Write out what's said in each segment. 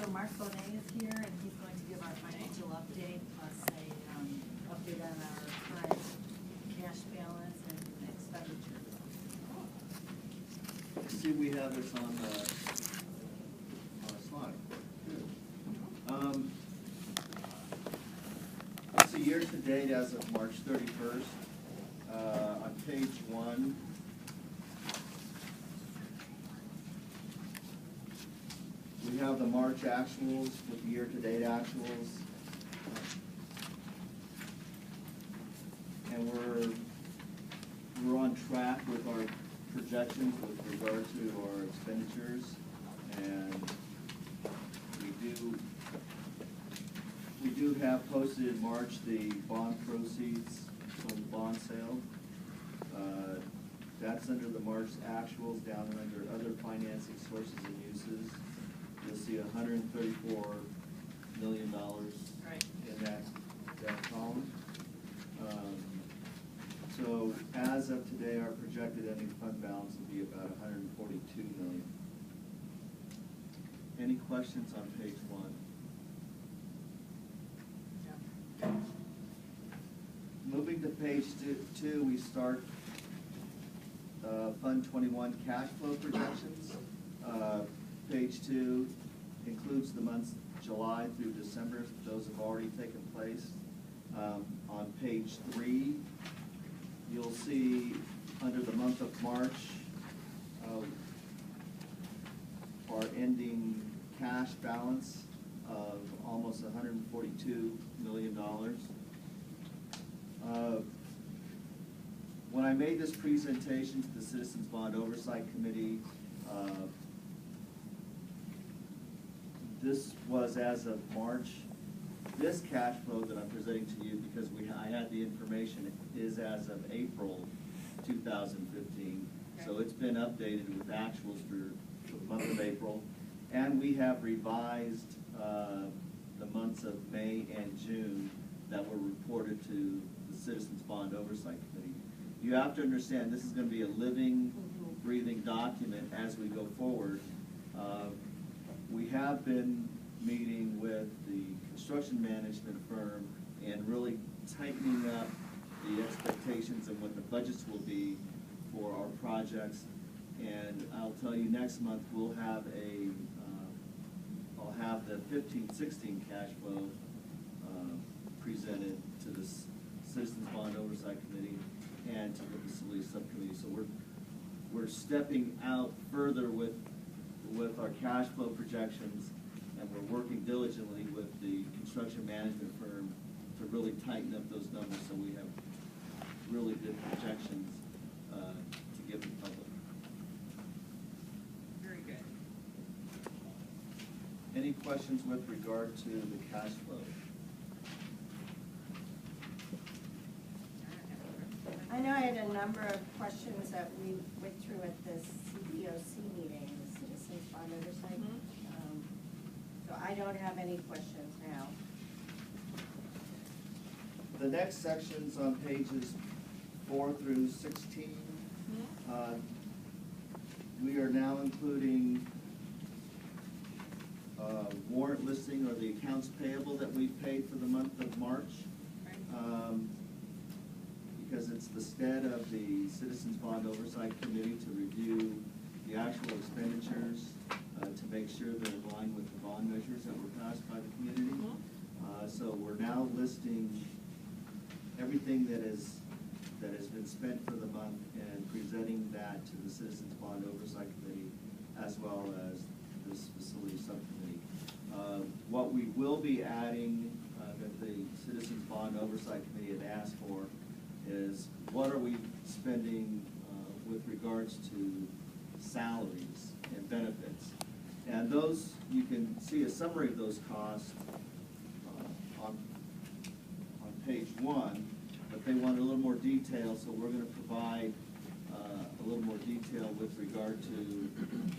So Mark Bonet is here, and he's going to give our financial update, plus a update on our current cash balance and expenditures. I see we have this on a slide. Good. It's a year-to-date as of March 31st. On page 1, we have the March actuals with the year-to-date actuals. And we're on track with our projections with regard to our expenditures. And we do have posted in March the bond proceeds from the bond sale. That's under the March actuals, down under other financing sources and uses. You'll see $134 million in that column. So as of today, our projected ending fund balance will be about $142 million. Any questions on page 1? Moving to page 2, we start Fund 21 cash flow projections. Page 2 includes the months July through December. Those have already taken place. On page 3, you'll see under the month of March, our ending cash balance of almost $142 million. When I made this presentation to the Citizens Bond Oversight Committee, this was as of March. This cash flow that I'm presenting to you, because I had the information, is as of April 2015. Okay. So it's been updated with actuals for the month of April. And we have revised the months of May and June that were reported to the Citizens Bond Oversight Committee. You have to understand, this is going to be a living, breathing document as we go forward. We have been meeting with the construction management firm and really tightening up the expectations of what the budgets will be for our projects. And I'll tell you, next month we'll have I'll have the 15-16 cash flow presented to the Citizens Bond Oversight Committee and to the Facility Subcommittee. So we're stepping out further with our cash flow projections, and we're working diligently with the construction management firm to really tighten up those numbers so we have really good projections to give the public. Very good. Any questions with regard to the cash flow? I know I had a number of questions that we went through at the CBOC meeting, the Citizens Bond Oversight. So I don't have any questions now. The next section's on pages 4 through 16. We are now including warrant listing, or the accounts payable that we paid for the month of March. Because it's the stead of the Citizens Bond Oversight Committee to review the actual expenditures to make sure they're in line with the bond measures that were passed by the community. So we're now listing everything that has been spent for the month and presenting that to the Citizens Bond Oversight Committee as well as this Facility Subcommittee. What we will be adding that the Citizens Bond Oversight Committee had asked for is what are we spending with regards to salaries and benefits. And those, you can see a summary of those costs on page 1, but they want a little more detail, so we're going to provide a little more detail with regard to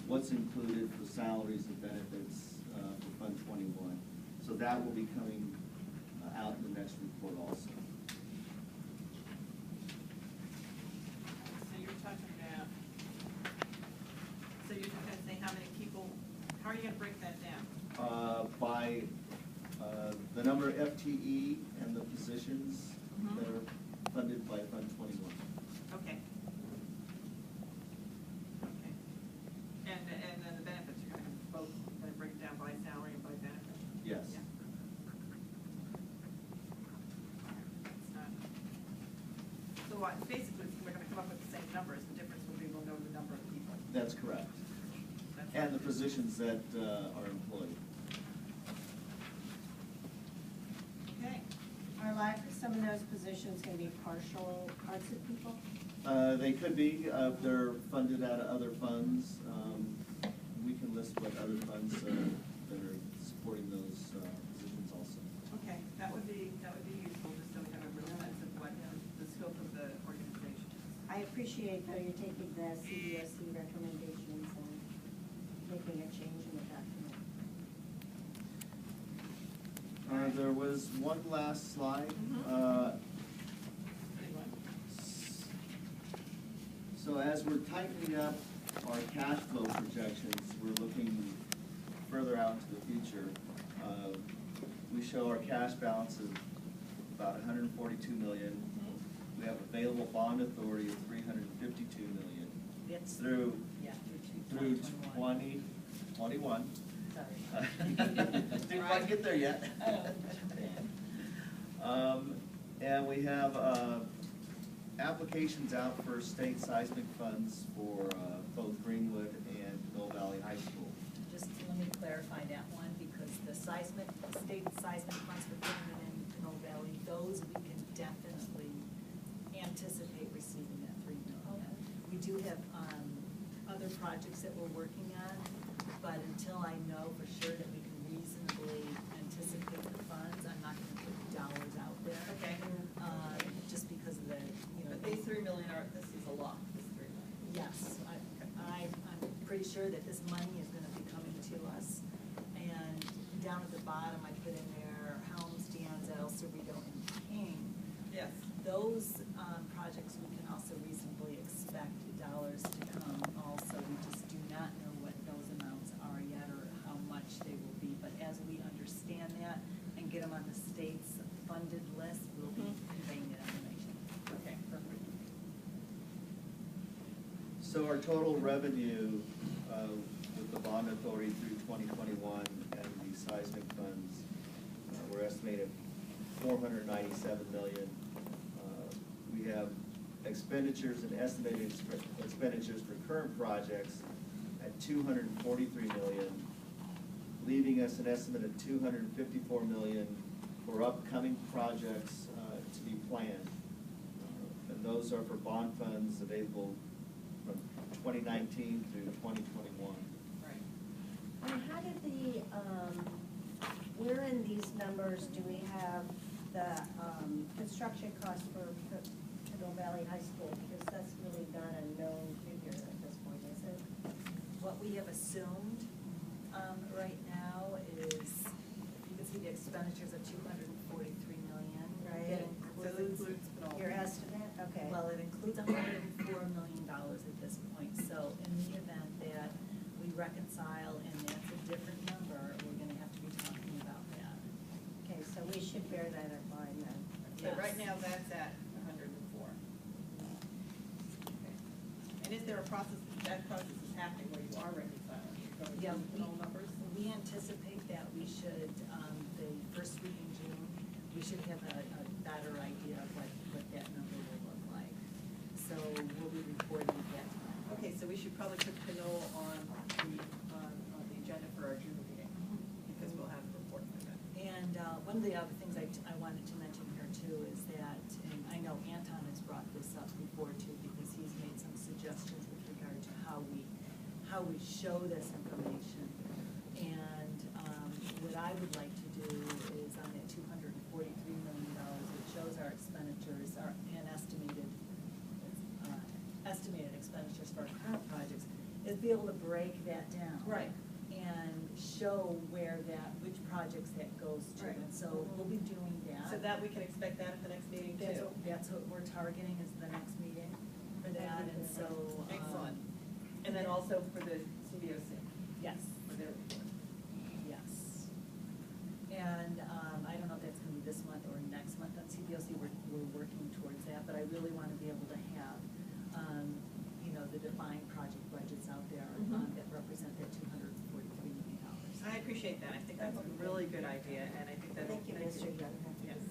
what's included for salaries and benefits for Fund 21. So that will be coming out in the next report also. So you're just going to say how many people, how are you going to break that down? By the number of FTE and the positions that are funded by Fund 21. Okay. Okay. And then the benefits, you're gonna have both, gonna break it down by salary and by benefit? Yes. Yeah. It's not- So what, basically, we're gonna come up with the same numbers, the difference will be we'll know the number of people. That's correct. That's- And the positions that are employed. Okay. Are some of those positions gonna be partial arts people? They could be, they're funded out of other funds. We can list what other funds that are supporting those positions also. Okay, that would be useful, just so we have a real sense of what the scope of the organization is. I appreciate though you're taking the CBOC recommendations and making a change in the document. There was one last slide. Anyone? So as we're tightening up our cash flow projections, we're looking further out into the future. We show our cash balance of about $142 million. We have available bond authority of $352 million. It's Through yeah, through 2021. 2021. Sorry. Didn't quite get there yet. And we have applications out for state seismic funds for both Greenwood and Mill Valley High School. Just let me clarify that one, because the seismic, the state seismic funds for Greenwood and Pinole Valley, those we can definitely anticipate receiving that $3 million. We do have other projects that we're working on, but until I know for sure that we can reasonably anticipate the funds, I'm not gonna put dollars out there. Okay. Just because of the, But these $3 million are, this is a lot, this $3 million. yes, I'm pretty sure that this money is gonna be coming to us. And down at the bottom, I put in there Helms, D'Anzel, Cerrito, and King. Yes. Those projects, we can also reasonably expect dollars to come also. We just do not know what those amounts are yet or how much they will be. But as we understand that and get them on the state's funded list, we'll be conveying that information. Okay, perfect. So our total revenue with the bond authority through 2021 and the seismic funds, we're estimated $497 million. We have expenditures and estimated expenditures for current projects at $243 million, leaving us an estimate of $254 million for upcoming projects to be planned. And those are for bond funds available from 2019 through 2021. Right. And how did where in these numbers do we have the construction costs for Pinole Valley High School? Because that's really not a known figure at this point, is it? What we have assumed right now is, you can see the expenditures of $243 million. Right. That So it includes Pinole. Your estimate, okay. Well, it includes $104 million at this point, so in the event that we reconcile and that's a different number, we're gonna have to be talking about that. Okay, so we should bear that in mind then. So right now, that's at 104. Okay. And is there a process, that process is happening where you are reconciling? You're going Yeah, through all numbers? we anticipate that we should, the first week in June, we should have a better idea of what that number will look like. So we'll be reporting at that time. Okay, so we should probably put Pinole on the agenda for our June meeting, because we'll have a report for that. And one of the other things I wanted to mention here too is that, and I know Anton has brought this up before too, because he's made some suggestions with regard to how we show this information. And what I would like to do is on that $243 million, it shows our expenditures, and estimated expenditures for our current projects, is be able to break that down. Right. And show which projects that goes to. Right. And so we'll be doing that. So that we can expect that at the next meeting too? That's what we're targeting is the next meeting for that, and so. Excellent. And then also for the CBOC, Yes, for their report. yes. but I really want to be able to have, you know, the defined project budgets out there that represent that $243 million. I appreciate that. I think that's a really good idea, and I think that. Thank you, Mr. Young. Yes.